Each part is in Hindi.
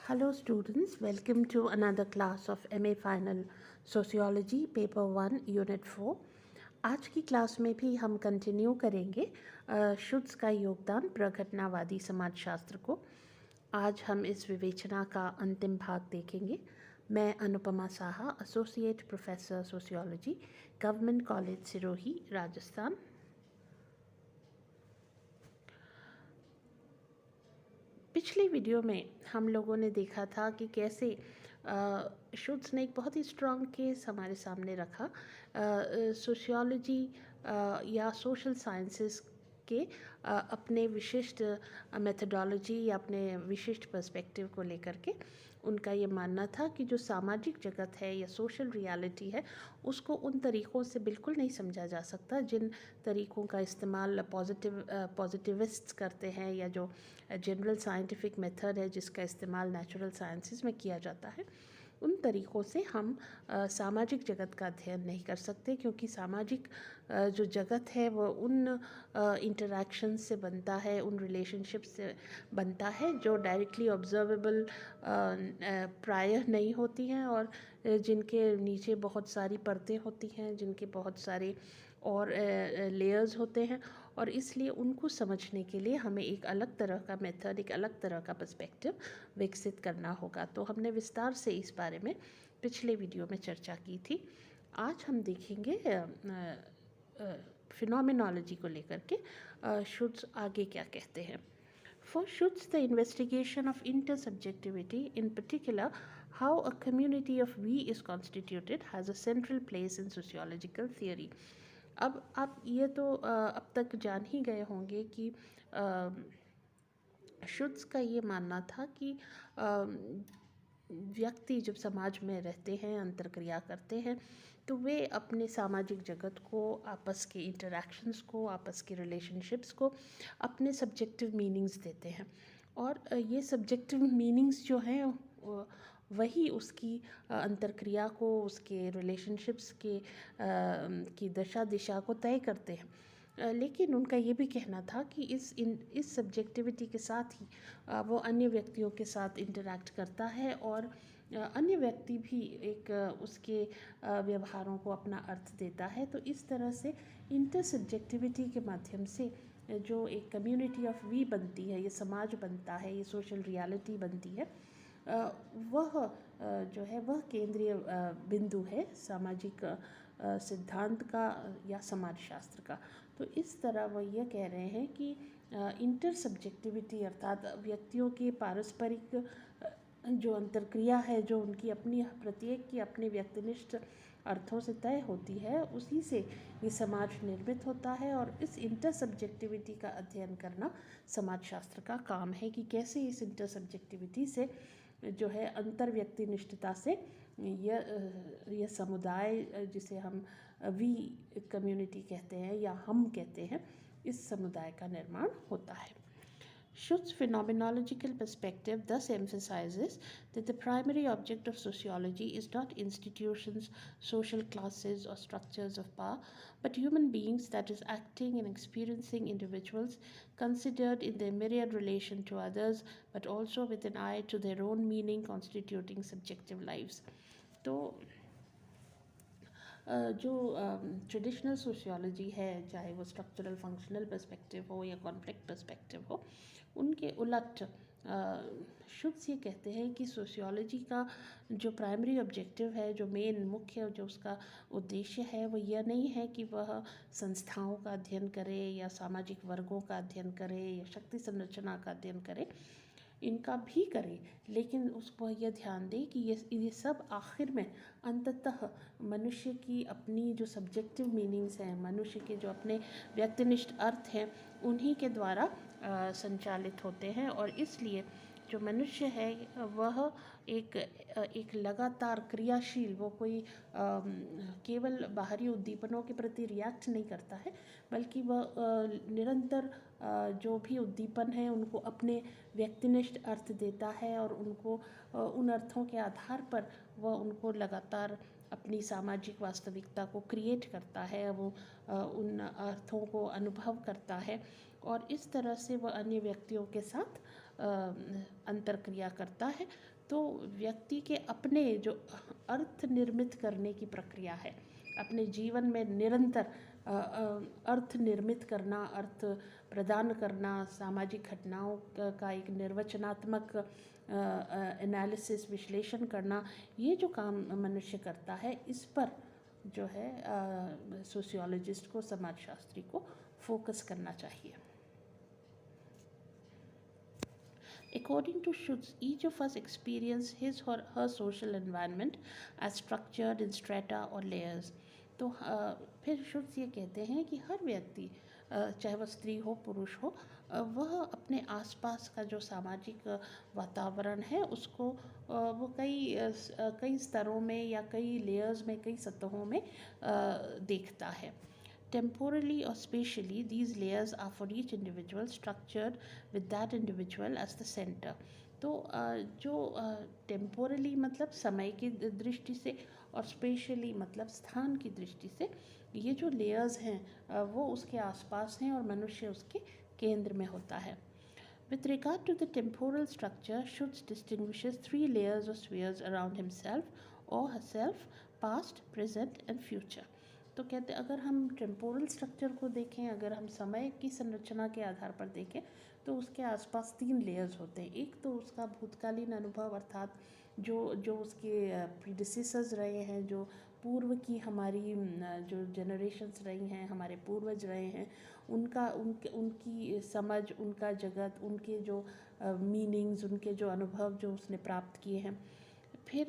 Hello students, welcome to another class of MA Final Sociology Paper 1 Unit 4। आज की क्लास में भी हम कंटिन्यू करेंगे शुड्स का योगदान प्रघटनावादी समाजशास्त्र को। आज हम इस विवेचना का अंतिम भाग देखेंगे। मैं Anupama Saha, associate professor sociology, government college Sirohi, Rajasthan. पिछली वीडियो में हम लोगों ने देखा था कि कैसे शुड्स ने एक बहुत ही स्ट्रॉन्ग केस हमारे सामने रखा सोशियोलॉजी या सोशल साइंसेस के अपने विशिष्ट मेथडोलॉजी या अपने विशिष्ट पर्सपेक्टिव को लेकर के उनका ये मानना था कि जो सामाजिक जगत है या सोशल रियलिटी है उसको उन तरीक़ों से बिल्कुल नहीं समझा जा सकता जिन तरीक़ों का इस्तेमाल पॉजिटिविस्ट्स करते हैं या जो जनरल साइंटिफिक मेथड है जिसका इस्तेमाल नेचुरल साइंसेस में किया जाता है। उन तरीक़ों से हम सामाजिक जगत का अध्ययन नहीं कर सकते, क्योंकि सामाजिक जो जगत है वो उन इंटरैक्शन से बनता है, उन रिलेशनशिप से बनता है जो डायरेक्टली ऑब्जर्वेबल प्रायः नहीं होती हैं और जिनके नीचे बहुत सारी परतें होती हैं, जिनके बहुत सारे और लेयर्स होते हैं, और इसलिए उनको समझने के लिए हमें एक अलग तरह का मेथड, एक अलग तरह का पर्सपेक्टिव विकसित करना होगा। तो हमने विस्तार से इस बारे में पिछले वीडियो में चर्चा की थी। आज हम देखेंगे फिनोमिनोलॉजी को लेकर के शुड्स आगे क्या कहते हैं। For Schutz, the investigation of intersubjectivity, in particular how a community of we is constituted, has a central place in sociological theory. अब आप ये तो अब तक जान ही गए होंगे कि शुड्स का ये मानना था कि व्यक्ति जब समाज में रहते हैं, अंतर्क्रिया करते हैं, तो वे अपने सामाजिक जगत को, आपस के इंटरैक्शंस को, आपस के रिलेशनशिप्स को अपने सब्जेक्टिव मीनिंग्स देते हैं। और ये सब्जेक्टिव मीनिंग्स जो हैं वही उसकी अंतर्क्रिया को, उसके रिलेशनशिप्स की दशा दिशा को तय करते हैं। लेकिन उनका ये भी कहना था कि इस सब्जेक्टिविटी के साथ ही वो अन्य व्यक्तियों के साथ इंटरैक्ट करता है और अन्य व्यक्ति भी एक उसके व्यवहारों को अपना अर्थ देता है। तो इस तरह से इंटरसब्जेक्टिविटी के माध्यम से जो एक कम्युनिटी ऑफ वी बनती है, ये समाज बनता है, ये सोशल रियलिटी बनती है, वह जो है वह केंद्रीय बिंदु है सामाजिक सिद्धांत का या समाजशास्त्र का। तो इस तरह वह यह कह रहे हैं कि इंटरसब्जेक्टिविटी अर्थात व्यक्तियों के पारस्परिक जो अंतर्क्रिया है, जो उनकी अपनी प्रत्येक की अपने व्यक्तिनिष्ठ अर्थों से तय होती है, उसी से ये समाज निर्मित होता है। और इस इंटरसब्जेक्टिविटी का अध्ययन करना समाजशास्त्र का काम है कि कैसे इस इंटरसब्जेक्टिविटी से जो है अंतर व्यक्तिनिष्ठता से यह समुदाय, जिसे हम वी कम्युनिटी कहते हैं या हम कहते हैं, इस समुदाय का निर्माण होता है। Schutz's phenomenological perspective thus emphasizes that the primary object of sociology is not institutions, social classes, or structures of power, but human beings, that is, acting and experiencing individuals considered in their myriad relation to others, but also with an eye to their own meaning, constituting subjective lives. तो जो ट्रेडिशनल सोशियोलॉजी है, चाहे वो स्ट्रक्चरल फंक्शनल पर्सपेक्टिव हो या कॉन्फ्लिक्ट पर्सपेक्टिव हो, उनके उलट शुड्स ये कहते हैं कि सोशियोलॉजी का जो प्राइमरी ऑब्जेक्टिव है, जो मेन मुख्य जो उसका उद्देश्य है, वो यह नहीं है कि वह संस्थाओं का अध्ययन करे या सामाजिक वर्गों का अध्ययन करे या शक्ति संरचना का अध्ययन करे, इनका भी करे, लेकिन उसको यह ध्यान दे कि ये सब आखिर में अंततः मनुष्य की अपनी जो सब्जेक्टिव मीनिंग्स हैं, मनुष्य के जो अपने व्यक्तिनिष्ठ अर्थ हैं, उन्हीं के द्वारा संचालित होते हैं। और इसलिए जो मनुष्य है वह एक लगातार क्रियाशील, वो कोई केवल बाहरी उद्दीपनों के प्रति रिएक्ट नहीं करता है, बल्कि वह निरंतर जो भी उद्दीपन है उनको अपने व्यक्तिनिष्ठ अर्थ देता है और उनको उन अर्थों के आधार पर वह उनको लगातार अपनी सामाजिक वास्तविकता को क्रिएट करता है, वो उन अर्थों को अनुभव करता है और इस तरह से वह अन्य व्यक्तियों के साथ अंतर्क्रिया करता है, तो व्यक्ति के अपने जो अर्थ निर्मित करने की प्रक्रिया है, अपने जीवन में निरंतर अर्थ निर्मित करना, अर्थ प्रदान करना, सामाजिक घटनाओं का एक निर्वचनात्मक एनालिसिस, विश्लेषण करना, ये जो काम मनुष्य करता है, इस पर जो है सोशियोलॉजिस्ट को, समाजशास्त्री को फोकस करना चाहिए. According to Schutz, each of us experience his or her social environment as structured in strata or layers. तो फिर शुट्स ये कहते हैं कि हर व्यक्ति, चाहे वह स्त्री हो पुरुष हो, वह अपने आसपास का जो सामाजिक वातावरण है उसको वो कई स्तरों में या कई लेयर्स में, कई सतहों में देखता है. Temporally or spatially, these layers are for each individual structured with that individual as the center. तो जो टेम्पोरली मतलब समय की दृष्टि से, और स्पेशली मतलब स्थान की दृष्टि से, ये जो लेयर्स हैं वो उसके आसपास हैं और मनुष्य उसके केंद्र में होता है. With regard to the temporal structure, Schutz distinguishes 3 layers or spheres around himself or herself: past, present and future. तो कहते अगर हम टेम्पोरल स्ट्रक्चर को देखें, अगर हम समय की संरचना के आधार पर देखें, तो उसके आसपास 3 लेयर्स होते हैं. एक तो उसका भूतकालीन अनुभव, अर्थात जो उसके प्रीडिसेसर्स रहे हैं, जो पूर्व की हमारी जो जनरेशन्स रही हैं, हमारे पूर्वज रहे हैं, उनकी समझ, उनका जगत, उनके जो मीनिंग्स, उनके जो अनुभव जो उसने प्राप्त किए हैं. फिर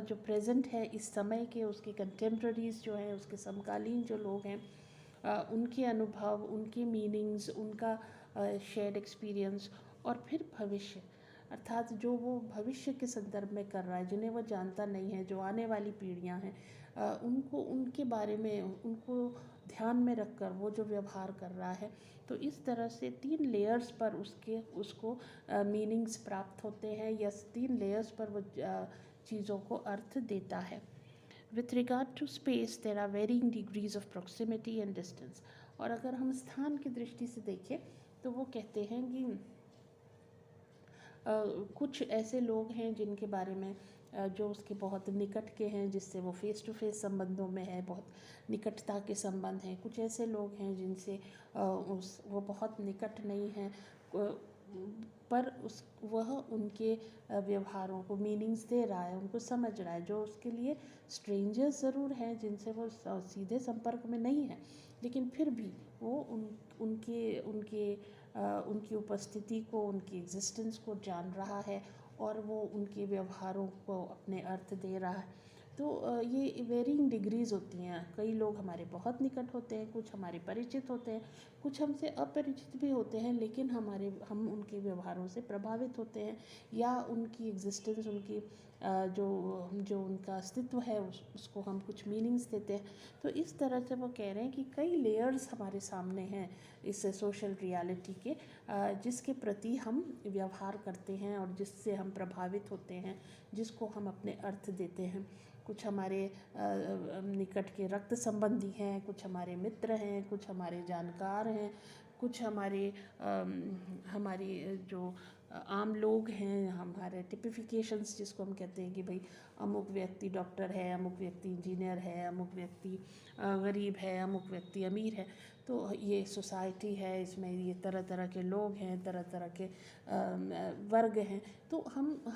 जो प्रेजेंट है इस समय के, उसके कंटेम्प्रेरीज जो हैं, उसके समकालीन जो लोग हैं, उनके अनुभव, उनके मीनिंग्स, उनका शेयर्ड एक्सपीरियंस. और फिर भविष्य, अर्थात जो वो भविष्य के संदर्भ में कर रहा है, जिन्हें वो जानता नहीं है, जो आने वाली पीढ़ियां हैं, उनको, उनके बारे में, उनको ध्यान में रखकर वो जो व्यवहार कर रहा है. तो इस तरह से 3 लेयर्स पर उसको मीनिंग्स प्राप्त होते हैं, या 3 लेयर्स पर वो चीज़ों को अर्थ देता है. With regard to space, there are varying degrees of proximity and distance. और अगर हम स्थान की दृष्टि से देखें, तो वो कहते हैं कि कुछ ऐसे लोग हैं जिनके बारे में जो उसके बहुत निकट के हैं, जिससे वो फेस टू फेस संबंधों में है, बहुत निकटता के संबंध हैं. कुछ ऐसे लोग हैं जिनसे वो बहुत निकट नहीं हैं, पर वह उनके व्यवहारों को मीनिंग्स दे रहा है, उनको समझ रहा है. जो उसके लिए स्ट्रेंजर्स ज़रूर हैं, जिनसे वो सीधे संपर्क में नहीं है, लेकिन फिर भी वो उनकी उपस्थिति को, उनकी एग्जिस्टेंस को जान रहा है, और वो उनके व्यवहारों को अपने अर्थ दे रहा है. तो ये वेरिंग डिग्रीज़ होती हैं. कई लोग हमारे बहुत निकट होते हैं, कुछ हमारे परिचित होते हैं, कुछ हमसे अपरिचित भी होते हैं, लेकिन हम उनके व्यवहारों से प्रभावित होते हैं, या उनकी एग्जिस्टेंस, उनकी जो उनका अस्तित्व है, उसको हम कुछ मीनिंग्स देते हैं. तो इस तरह से वो कह रहे हैं कि कई लेयर्स हमारे सामने हैं इस सोशल रियलिटी के, जिसके प्रति हम व्यवहार करते हैं और जिससे हम प्रभावित होते हैं, जिसको हम अपने अर्थ देते हैं. कुछ हमारे निकट के रक्त संबंधी हैं, कुछ हमारे मित्र हैं, कुछ हमारे जानकार हैं, कुछ हमारे जो आम लोग हैं, हमारे टिपिफिकेशंस जिसको हम कहते हैं कि भाई अमुक व्यक्ति डॉक्टर है, अमुक व्यक्ति इंजीनियर है, अमुक व्यक्ति गरीब है, अमुक व्यक्ति अमीर है. तो ये सोसाइटी है, इसमें ये तरह तरह के लोग हैं, तरह तरह के वर्ग हैं. तो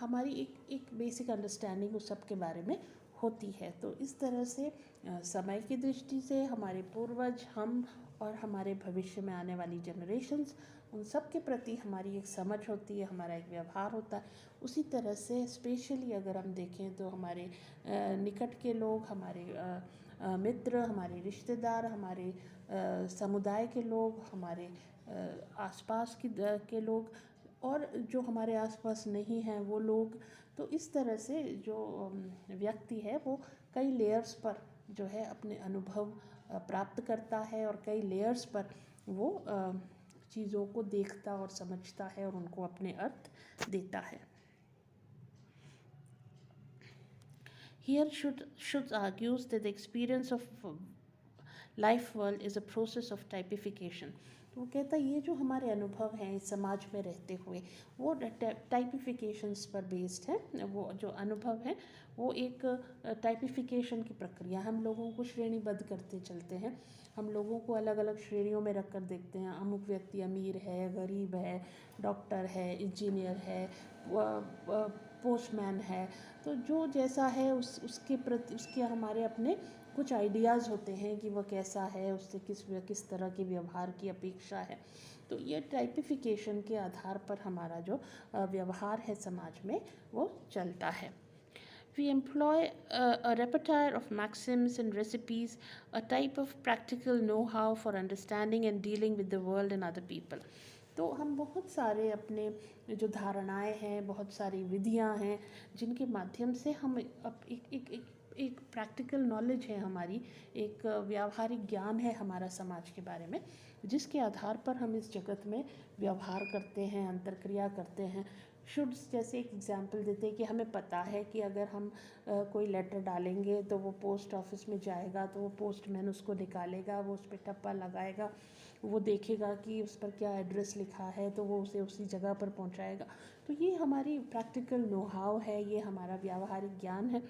हमारी एक बेसिक अंडरस्टैंडिंग उस सब के बारे में होती है. तो इस तरह से समय की दृष्टि से हमारे पूर्वज, हम और हमारे भविष्य में आने वाली जनरेशन्स, उन सब के प्रति हमारी एक समझ होती है, हमारा एक व्यवहार होता है. उसी तरह से स्पेशली अगर हम देखें तो हमारे निकट के लोग, हमारे मित्र, हमारे रिश्तेदार, हमारे समुदाय के लोग, हमारे आसपास के लोग, और जो हमारे आसपास नहीं हैं वो लोग. तो इस तरह से जो व्यक्ति है वो कई लेयर्स पर जो है अपने अनुभव प्राप्त करता है, और कई लेयर्स पर वो चीज़ों को देखता और समझता है, और उनको अपने अर्थ देता है. Here Schutz argues that the experience of life world is a process of typification. वो कहता है ये जो हमारे अनुभव हैं इस समाज में रहते हुए वो टाइपिफिकेशंस पर बेस्ड है। वो जो अनुभव है वो एक टाइपिफिकेशन की प्रक्रिया, हम लोगों को श्रेणीबद्ध करते चलते हैं, हम लोगों को अलग अलग श्रेणियों में रख कर देखते हैं। अमुक व्यक्ति अमीर है, गरीब है, डॉक्टर है, इंजीनियर है, पोस्टमैन है। तो जो जैसा है उसके प्रति उसके हमारे अपने कुछ आइडियाज़ होते हैं कि वह कैसा है, उससे किस तरह के व्यवहार की अपेक्षा है। तो ये टाइपिफिकेशन के आधार पर हमारा जो व्यवहार है समाज में वो चलता है। We employ a repertoire of maxims and recipes, a type of practical know-how for understanding and dealing with the world and other people. तो हम बहुत सारे अपने जो धारणाएं हैं, बहुत सारी विधियां हैं जिनके माध्यम से हम एक प्रैक्टिकल नॉलेज है हमारी, एक व्यावहारिक ज्ञान है हमारा समाज के बारे में, जिसके आधार पर हम इस जगत में व्यवहार करते हैं, अंतर्क्रिया करते हैं। शुड्स जैसे एक एग्जांपल देते हैं कि हमें पता है कि अगर हम कोई लेटर डालेंगे तो वो पोस्ट ऑफिस में जाएगा, तो वो पोस्टमैन उसको निकालेगा, वो उस पर टप्पा लगाएगा, वो देखेगा कि उस पर क्या एड्रेस लिखा है, तो वो उसे उसी जगह पर पहुंचाएगा। तो ये हमारी प्रैक्टिकल नो हाउ है, ये हमारा व्यावहारिक ज्ञान है,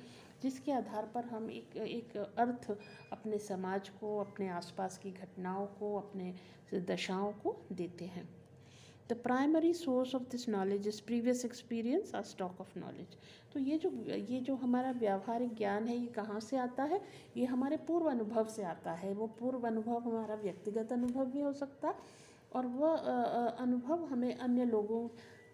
जिसके आधार पर हम एक अर्थ अपने समाज को, अपने आसपास की घटनाओं को, अपने दशाओं को देते हैं। The primary source of this knowledge is previous experience or stock of knowledge. तो ये जो हमारा व्यावहारिक ज्ञान है ये कहाँ से आता है? ये हमारे पूर्व अनुभव से आता है। वो पूर्व अनुभव हमारा व्यक्तिगत अनुभव भी हो सकता है और वह अनुभव हमें अन्य लोगों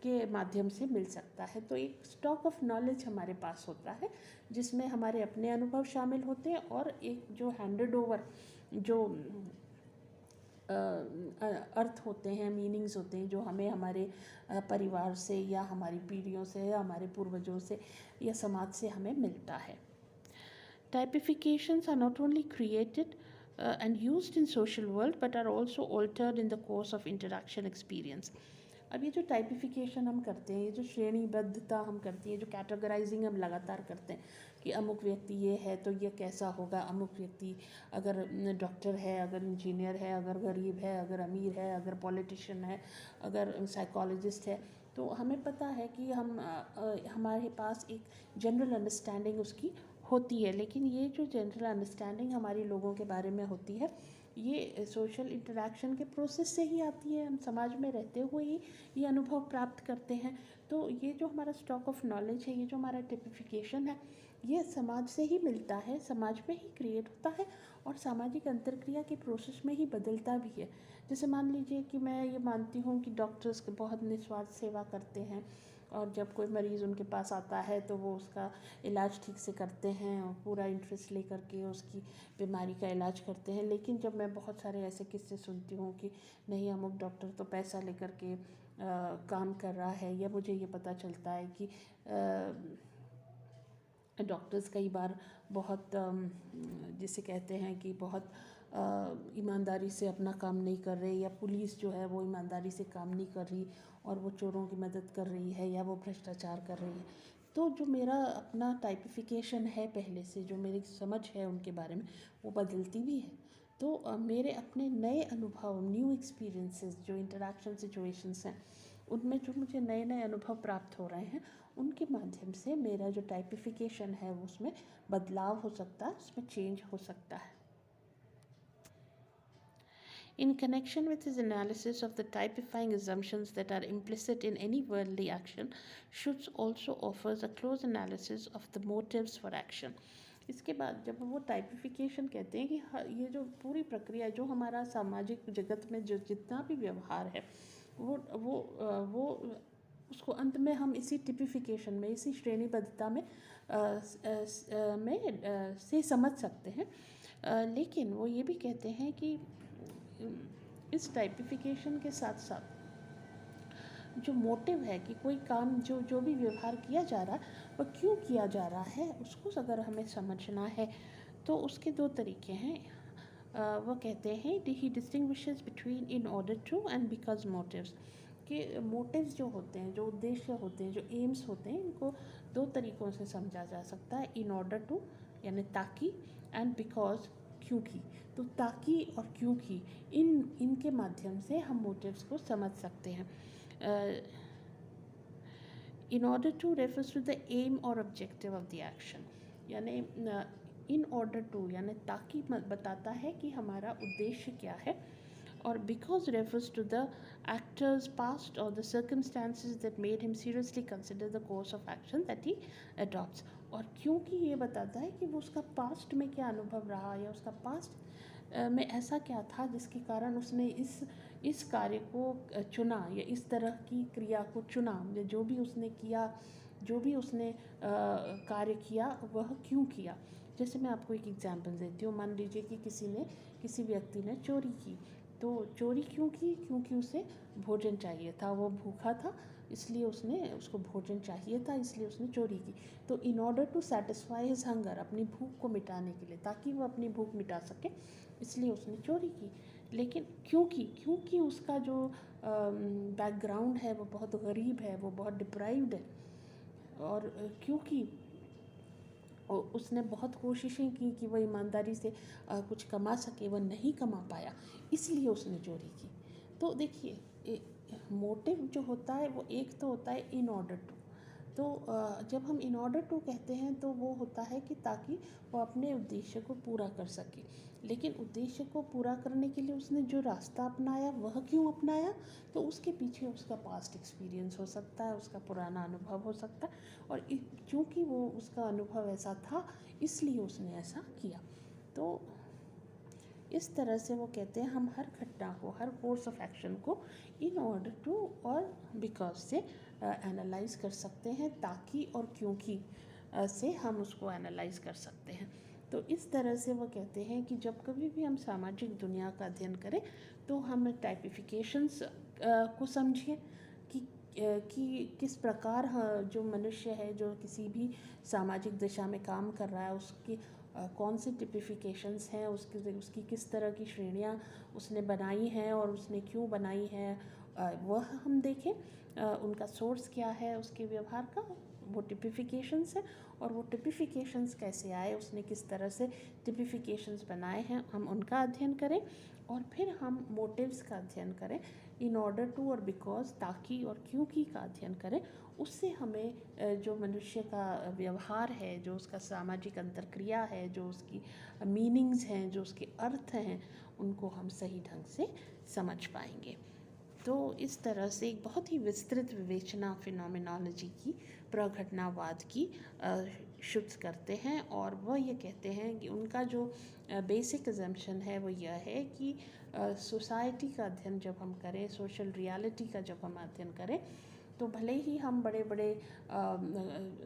के माध्यम से मिल सकता है। तो एक स्टॉक ऑफ नॉलेज हमारे पास होता है जिसमें हमारे अपने अनुभव शामिल होते हैं और एक जो हैंडेड ओवर जो अर्थ होते हैं, मीनिंग्स होते हैं जो हमें हमारे परिवार से या हमारी पीढ़ियों से या हमारे पूर्वजों से या समाज से हमें मिलता है। Typifications are not only created and used in social world but are also altered in the course of interaction experience. अब ये जो टाइपिफिकेशन हम करते हैं, ये जो श्रेणीबद्धता हम करते हैं, जो कैटेगराइजिंग हम लगातार करते हैं कि अमुक व्यक्ति ये है तो ये कैसा होगा, अमुक व्यक्ति अगर डॉक्टर है, अगर इंजीनियर है, अगर गरीब है, अगर अमीर है, अगर पॉलिटिशियन है, अगर साइकोलॉजिस्ट है, तो हमें पता है कि हमारे पास एक जनरल अंडरस्टैंडिंग उसकी होती है। लेकिन ये जो जनरल अंडरस्टैंडिंग हमारी लोगों के बारे में होती है ये सोशल इंटरेक्शन के प्रोसेस से ही आती है। हम समाज में रहते हुए ही ये अनुभव प्राप्त करते हैं। तो ये जो हमारा स्टॉक ऑफ नॉलेज है, ये जो हमारा टिपिफिकेशन है, ये समाज से ही मिलता है, समाज में ही क्रिएट होता है और सामाजिक अंतर्क्रिया के प्रोसेस में ही बदलता भी है। जैसे मान लीजिए कि मैं ये मानती हूँ कि डॉक्टर्स बहुत निस्वार्थ सेवा करते हैं और जब कोई मरीज़ उनके पास आता है तो वो उसका इलाज ठीक से करते हैं और पूरा इंटरेस्ट लेकर के उसकी बीमारी का इलाज करते हैं। लेकिन जब मैं बहुत सारे ऐसे किस्से सुनती हूँ कि नहीं अमुक डॉक्टर तो पैसा लेकर के काम कर रहा है, या मुझे ये पता चलता है कि डॉक्टर्स कई बार बहुत जिसे कहते हैं कि बहुत ईमानदारी से अपना काम नहीं कर रहे, या पुलिस जो है वो ईमानदारी से काम नहीं कर रही और वो चोरों की मदद कर रही है या वो भ्रष्टाचार कर रही है। तो जो मेरा अपना टाइपिफिकेशन है पहले से, जो मेरी समझ है उनके बारे में, वो बदलती भी है। तो मेरे अपने नए अनुभव, न्यू एक्सपीरियंसेस, जो इंटरेक्शन सिचुएशंस हैं उनमें जो मुझे नए नए अनुभव प्राप्त हो रहे हैं उनके माध्यम से मेरा जो टाइपिफिकेशन है उसमें बदलाव हो सकता है, उसमें चेंज हो सकता है। In connection with his analysis of the typifying assumptions that are implicit in any worldly action, Schutz also offers a close analysis of the motives for action. इसके बाद जब वो टाइपिफिकेशन कहते हैं कि ये जो पूरी प्रक्रिया जो हमारा सामाजिक जगत में जो जितना भी व्यवहार है वो उसको अंत में हम इसी टिपिफिकेशन में, इसी श्रेणीबद्धता में से समझ सकते हैं। लेकिन वो ये भी कहते हैं कि इस टाइपिफिकेशन के साथ साथ जो मोटिव है कि कोई काम जो भी व्यवहार किया जा रहा है वह क्यों किया जा रहा है, उसको अगर हमें समझना है तो उसके दो तरीके हैं। वो कहते हैं he distinguishes between in order to and because motives, कि मोटिव्स जो होते हैं, जो उद्देश्य होते हैं, जो एम्स होते हैं, इनको दो तरीक़ों से समझा जा सकता है। इन ऑर्डर टू यानी ताकि, एंड बिकॉज क्योंकि। तो ताकि और क्योंकि इनके माध्यम से हम मोटिव्स को समझ सकते हैं। In order to refers to the aim और ऑब्जेक्टिव ऑफ द एक्शन, यानी इन ऑर्डर टू यानी ताकि बताता है कि हमारा उद्देश्य क्या है, और because refers to the actor's past or the circumstances that made him seriously consider the course of action that he adopts। और क्योंकि ये बताता है कि वो उसका पास्ट में क्या अनुभव रहा, या उसका पास्ट में ऐसा क्या था जिसके कारण उसने इस कार्य को चुना, या इस तरह की क्रिया को चुना, या जो भी उसने किया, जो भी उसने कार्य किया वह क्यों किया। जैसे मैं आपको एक एग्जांपल देती हूँ। मान लीजिए कि किसी व्यक्ति ने चोरी की, तो चोरी क्यों की? क्योंकि उसे भोजन चाहिए था, वो भूखा था, इसलिए उसको भोजन चाहिए था, इसलिए उसने चोरी की। तो in order to satisfy his hunger, अपनी भूख को मिटाने के लिए, ताकि वो अपनी भूख मिटा सके, इसलिए उसने चोरी की। लेकिन क्योंकि उसका जो बैकग्राउंड है वो बहुत गरीब है, वो बहुत डिप्राइव्ड है, और क्योंकि उसने बहुत कोशिशें की कि वह ईमानदारी से कुछ कमा सके, वह नहीं कमा पाया, इसलिए उसने चोरी की। तो देखिए, मोटिव जो होता है वो एक तो होता है इन ऑर्डर टू। तो जब हम इन ऑर्डर टू कहते हैं तो वो होता है कि ताकि वो अपने उद्देश्य को पूरा कर सके। लेकिन उद्देश्य को पूरा करने के लिए उसने जो रास्ता अपनाया वह क्यों अपनाया? तो उसके पीछे उसका पास्ट एक्सपीरियंस हो सकता है, उसका पुराना अनुभव हो सकता है, और क्योंकि वो उसका अनुभव ऐसा था इसलिए उसने ऐसा किया। तो इस तरह से वो कहते हैं हम हर घटना को, हर कोर्स ऑफ एक्शन को इन ऑर्डर टू और बिकॉज से एनालाइज कर सकते हैं, ताकि और क्योंकि से हम उसको एनालाइज कर सकते हैं। तो इस तरह से वो कहते हैं कि जब कभी भी हम सामाजिक दुनिया का अध्ययन करें तो हम टाइपिफिकेशंस को समझें कि किस प्रकार जो मनुष्य है, जो किसी भी सामाजिक दिशा में काम कर रहा है, उसकी कौन सी टिपिफिकेशंस हैं, उसकी किस तरह की श्रेणियाँ उसने बनाई हैं और उसने क्यों बनाई हैं, वह हम देखें। उनका सोर्स क्या है उसके व्यवहार का, वो टिपिफिकेशंस है, और वो टिपिफिकेशंस कैसे आए, उसने किस तरह से टिपिफिकेशंस बनाए हैं, हम उनका अध्ययन करें। और फिर हम मोटिव्स का अध्ययन करें, इन ऑर्डर टू और बिकॉज, ताकि और क्योंकि का अध्ययन करें। उससे हमें जो मनुष्य का व्यवहार है, जो उसका सामाजिक अंतर्क्रिया है, जो उसकी मीनिंग्स हैं, जो उसके अर्थ हैं, उनको हम सही ढंग से समझ पाएंगे। तो इस तरह से एक बहुत ही विस्तृत विवेचना फिनोमिनोलॉजी की, प्रघटनावाद की शुद्ध करते हैं, और वह ये कहते हैं कि उनका जो बेसिक अजम्पशन है वो यह है कि सोसाइटी का अध्ययन जब हम करें, सोशल रियलिटी का जब हम अध्ययन करें, तो भले ही हम बड़े बड़े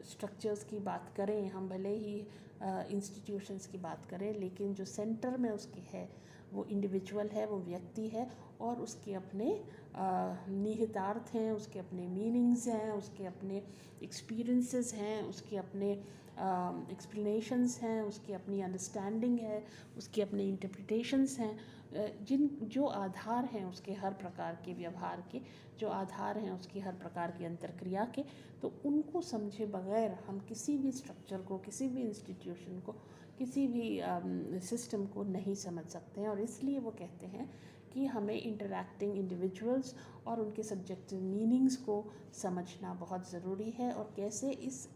स्ट्रक्चर्स की बात करें, हम भले ही इंस्टीट्यूशंस की बात करें, लेकिन जो सेंटर में उसके है वो इंडिविजुअल है, वो व्यक्ति है, और उसके अपने निहितार्थ हैं, उसके अपने मीनिंग्स हैं, उसके अपने एक्सपीरियंसेस हैं, उसके अपने एक्सप्लेनेशंस हैं, उसकी अपनी अंडरस्टैंडिंग है, उसके अपने इंटरप्रिटेशंस हैं, जो आधार हैं उसके हर प्रकार के व्यवहार के, जो आधार हैं उसकी हर प्रकार की अंतर्क्रिया के, तो उनको समझे बगैर हम किसी भी स्ट्रक्चर को, किसी भी इंस्टीट्यूशन को, किसी भी सिस्टम को नहीं समझ सकते हैं। और इसलिए वो कहते हैं कि हमें इंटरैक्टिंग इंडिविजुअल्स और उनके सब्जेक्टिव मीनिंग्स को समझना बहुत ज़रूरी है, और कैसे इस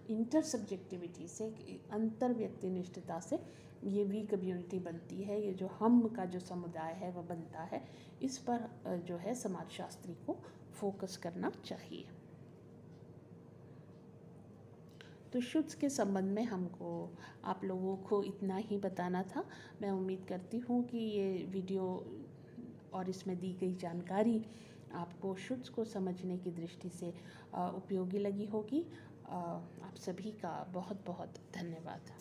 इंटर सब्जेक्टिविटी से, अंतर व्यक्तिनिष्ठता से ये वी कम्युनिटी बनती है, ये जो हम का जो समुदाय है वह बनता है, इस पर जो है समाजशास्त्री को फोकस करना चाहिए। तो शुद्ध के संबंध में हमको आप लोगों को इतना ही बताना था। मैं उम्मीद करती हूँ कि ये वीडियो और इसमें दी गई जानकारी आपको शुद्ध को समझने की दृष्टि से उपयोगी लगी होगी। आप सभी का बहुत बहुत धन्यवाद।